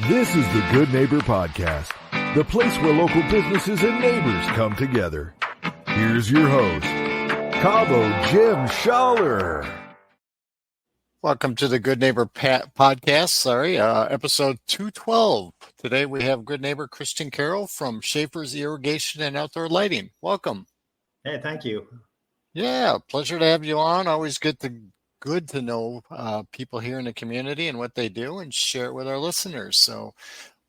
This is the Good Neighbor Podcast, the place where local businesses and neighbors come together. Here's your host, Cabo Jim Schaller. Welcome to the Good Neighbor Podcast, episode 212. Today we have Good Neighbor Christian Carroll from Schaefer's Irrigation and Outdoor Lighting. Welcome. Hey, thank you. Yeah, pleasure to have you on. Always good to know people here in the community and what they do and share it with our listeners. So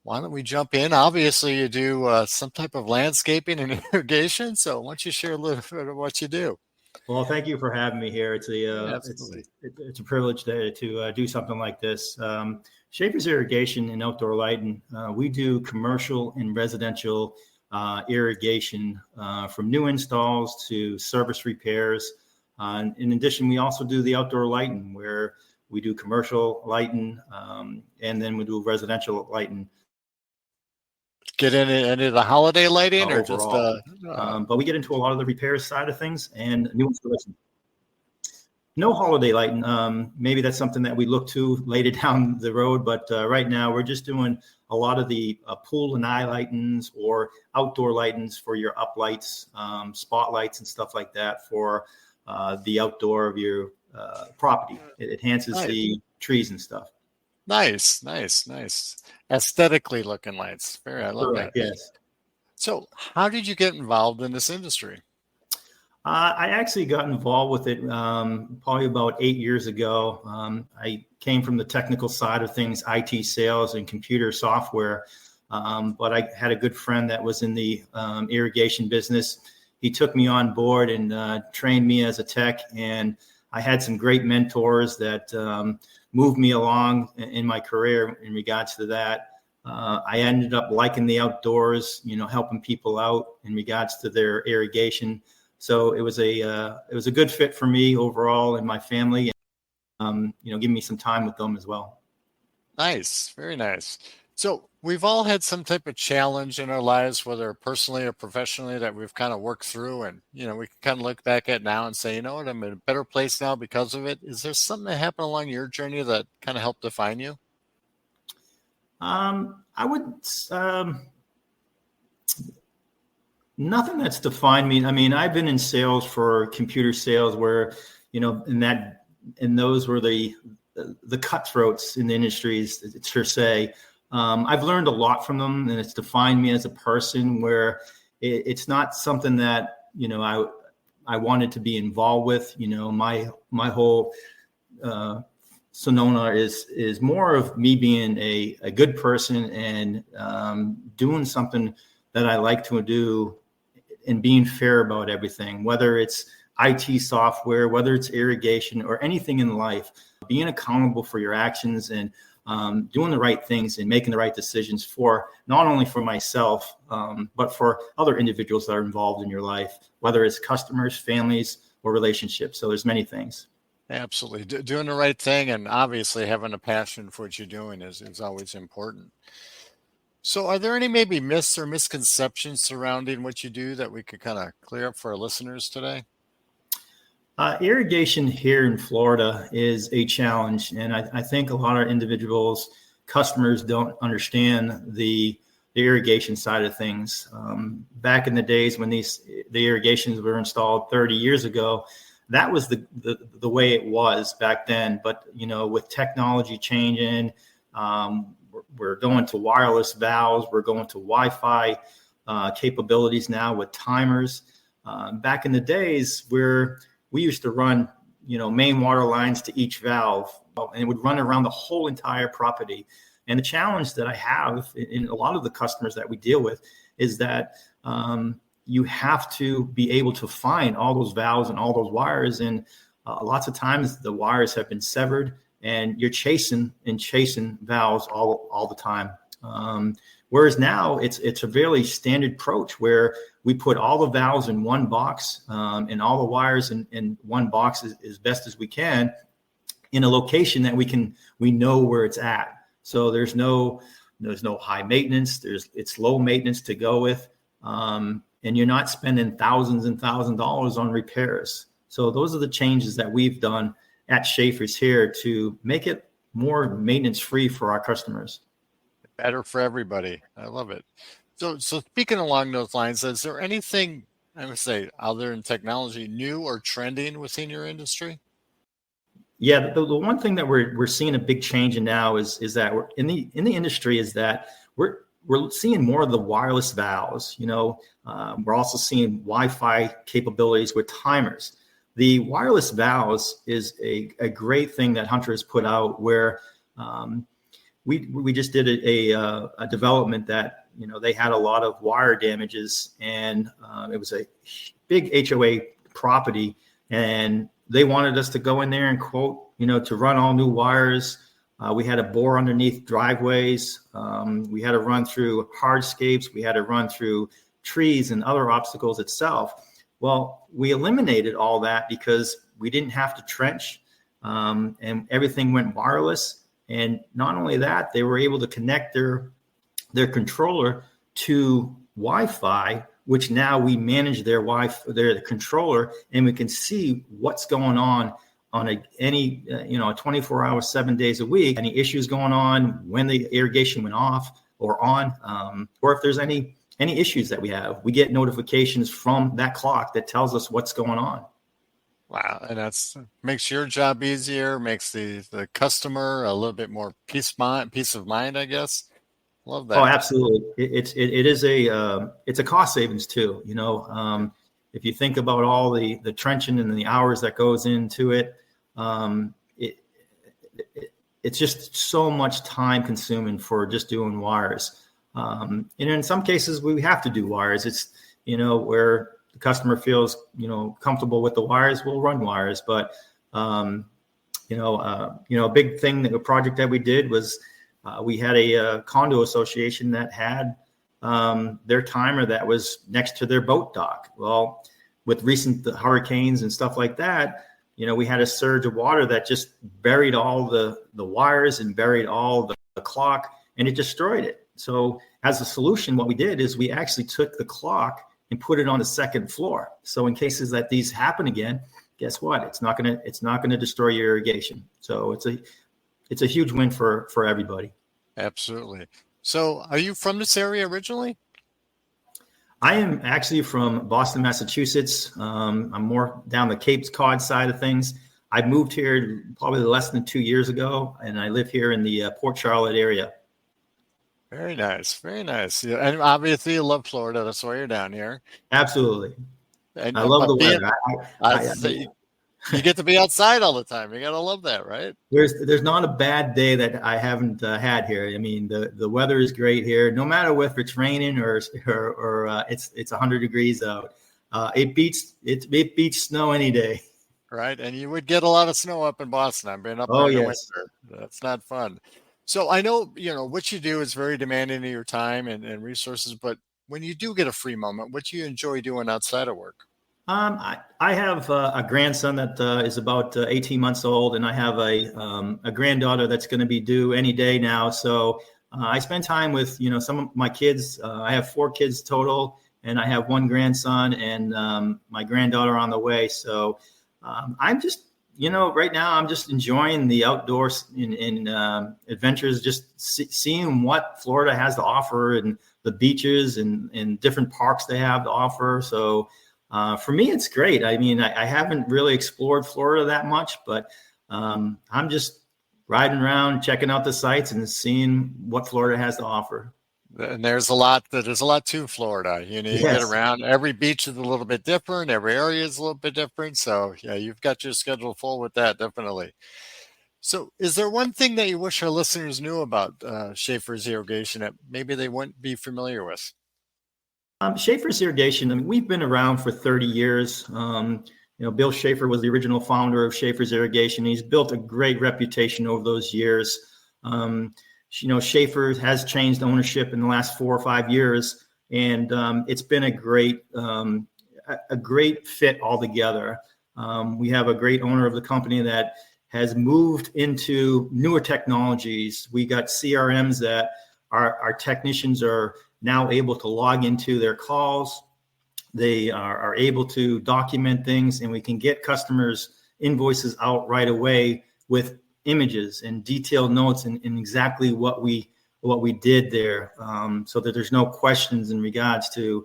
why don't we jump in? Obviously, you do some type of landscaping and irrigation. So why don't you share a little bit of what you do? Well, thank you for having me here. It's a privilege to do something like this. Schaefer's Irrigation and Outdoor Lighting. We do commercial and residential irrigation from new installs to service repairs. In addition, we also do the outdoor lighting, where we do commercial lighting and then we do residential lighting. Get into the holiday lighting or overall. But we get into a lot of the repairs side of things and new installation. No holiday lighting. Maybe that's something that we look to later down the road. But right now we're just doing a lot of the pool and eye lightings or outdoor lightings for your uplights, spotlights and stuff like that for the outdoor of your property. It enhances the trees and stuff. Nice. Aesthetically looking lights. I love that. Yes. So how did you get involved in this industry? I actually got involved with it probably about 8 years ago. I came from the technical side of things, IT sales and computer software. But I had a good friend that was in the irrigation business. He took me on board and trained me as a tech. And I had some great mentors that moved me along in my career in regards to that. I ended up liking the outdoors, helping people out in regards to their irrigation. So it was a good fit for me overall and my family, and giving me some time with them as well. Nice, very nice. So we've all had some type of challenge in our lives, whether personally or professionally, that we've kind of worked through, and we can kind of look back at now and say, you know what, I'm in a better place now because of it. Is there something that happened along your journey that kind of helped define you? I would. Nothing that's defined me. I mean, I've been in sales for computer sales where, and those were the cutthroats in the industries, per se. I've learned a lot from them, and it's defined me as a person where it's not something that, I wanted to be involved with. My whole Sonona is more of me being a good person and doing something that I like to do and being fair about everything, whether it's IT software, whether it's irrigation or anything in life, being accountable for your actions and doing the right things and making the right decisions for not only for myself, but for other individuals that are involved in your life, whether it's customers, families, or relationships. So there's many things. Absolutely. Doing the right thing and obviously having a passion for what you're doing is always important. So are there any maybe myths or misconceptions surrounding what you do that we could kind of clear up for our listeners today? Irrigation here in Florida is a challenge. And I think a lot of individuals, customers don't understand the irrigation side of things. Back in the days when the irrigations were installed 30 years ago, that was the way it was back then. But, with technology changing, we're going to wireless valves. We're going to Wi-Fi capabilities now with timers. Back in the days where we used to run, main water lines to each valve, and it would run around the whole entire property. And the challenge that I have in a lot of the customers that we deal with is that you have to be able to find all those valves and all those wires. And lots of times the wires have been severed, and you're chasing valves all the time. Whereas now it's a really standard approach where we put all the valves in one box and all the wires in one box as best as we can in a location that we know where it's at. So there's no high maintenance. It's low maintenance to go with. And you're not spending thousands and thousands of dollars on repairs. So those are the changes that we've done at Schaefer's here to make it more maintenance free for our customers. Better for everybody. I love it. So speaking along those lines, is there anything I would say other than technology new or trending within your industry? Yeah, the one thing that we're seeing a big change in now is that we're in the industry is that we're seeing more of the wireless valves. We're also seeing Wi-Fi capabilities with timers. The wireless valves is a great thing that Hunter has put out where we just did a development that they had a lot of wire damages, and it was a big HOA property, and they wanted us to go in there and quote to run all new wires. We had to bore underneath driveways. We had to run through hardscapes. We had to run through trees and other obstacles itself. Well, we eliminated all that because we didn't have to trench, and everything went wireless. And not only that, they were able to connect their controller to Wi-Fi, which now we manage their their controller, and we can see what's going on any 24 hours, 7 days a week, any issues going on, when the irrigation went off or on, or if there's any issues that we have. We get notifications from that clock that tells us what's going on. Wow, and that's makes your job easier, makes the customer a little bit more peace of mind, I guess. Love that. Oh, absolutely. It is it's a cost savings too. If you think about all the trenching and the hours that goes into it, it's just so much time consuming for just doing wires. And in some cases we have to do wires. It's where the customer feels comfortable with the wires, we'll run wires. But a big thing, a project that we did was we had a condo association that had their timer that was next to their boat dock. Well, with recent hurricanes and stuff like that, we had a surge of water that just buried all the wires and buried all the clock, and it destroyed it. So as a solution, what we did is we actually took the clock and put it on the second floor. So in cases that these happen again, guess what? It's not gonna destroy your irrigation. So it's a huge win for everybody. Absolutely. So are you from this area originally? I am actually from Boston, Massachusetts. I'm more down the Cape Cod side of things. I moved here probably less than 2 years ago, and I live here in the Port Charlotte area. Very nice. Very nice. Yeah, and obviously you love Florida. That's why you're down here. Absolutely. And I love the weather. You get to be outside all the time. You got to love that, right? There's not a bad day that I haven't had here. I mean, the weather is great here. No matter if it's raining or it's 100 degrees out. It beats snow any day. Right. And you would get a lot of snow up in Boston. I've been up there in the winter. That's not fun. So I know, what you do is very demanding of your time and resources, but when you do get a free moment, what do you enjoy doing outside of work? I have a grandson that is about 18 months old, and I have a granddaughter that's going to be due any day now. So I spend time with some of my kids. I have 4 kids total, and I have 1 grandson and my granddaughter on the way. So I'm just right now I'm just enjoying the outdoors in adventures, just seeing what Florida has to offer and the beaches and different parks they have to offer. So. For me, it's great. I mean, I haven't really explored Florida that much, but I'm just riding around, checking out the sites and seeing what Florida has to offer. And there's a lot to Florida. You get around. Every beach is a little bit different. Every area is a little bit different. So yeah, you've got your schedule full with that, definitely. So is there one thing that you wish our listeners knew about Schaefer's irrigation that maybe they wouldn't be familiar with? Schaefer's Irrigation, I mean, we've been around for 30 years. Bill Schaefer was the original founder of Schaefer's Irrigation. He's built a great reputation over those years. Schaefer has changed ownership in the last 4 or 5 years, and it's been a great fit altogether. We have a great owner of the company that has moved into newer technologies. We got CRMs that our technicians are now able to log into their calls. They are able to document things, and we can get customers invoices out right away with images and detailed notes and exactly what we what we did there, so that there's no questions in regards to,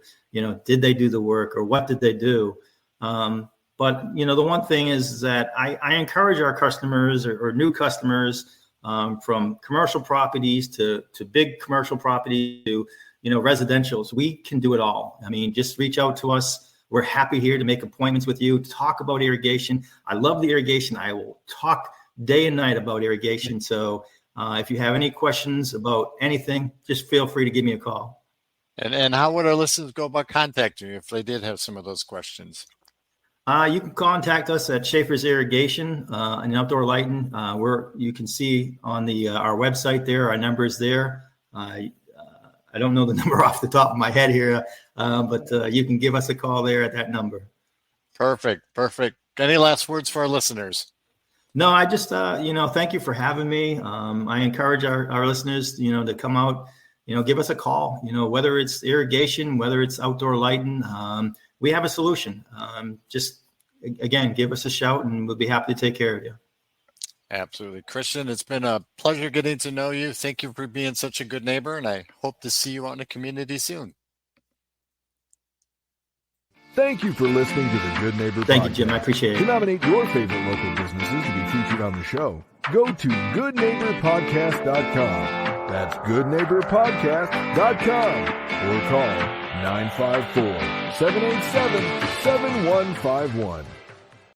did they do the work or what did they do? But, the one thing is that I encourage our customers or new customers, from commercial properties to big commercial property to, residentials. We can do it all. I mean, just reach out to us. We're happy here to make appointments with you, talk about irrigation. I love the irrigation. I will talk day and night about irrigation. So if you have any questions about anything, just feel free to give me a call. And how would our listeners go about contacting you if they did have some of those questions? You can contact us at Schaefer's Irrigation and Outdoor Lighting. Where you can see on our website there, our number is there. I don't know the number off the top of my head here, but you can give us a call there at that number. Perfect. Any last words for our listeners? No, I just, thank you for having me. I encourage our listeners, to come out, give us a call, whether it's irrigation, whether it's outdoor lighting, we have a solution. Just, again, give us a shout and we'll be happy to take care of you. Absolutely. Christian, it's been a pleasure getting to know you. Thank you for being such a good neighbor, and I hope to see you out in the community soon. Thank you for listening to the Good Neighbor Podcast. Thank you, Jim. I appreciate it. To nominate your favorite local businesses to be featured on the show, go to goodneighborpodcast.com. That's goodneighborpodcast.com or call 954-787-7151.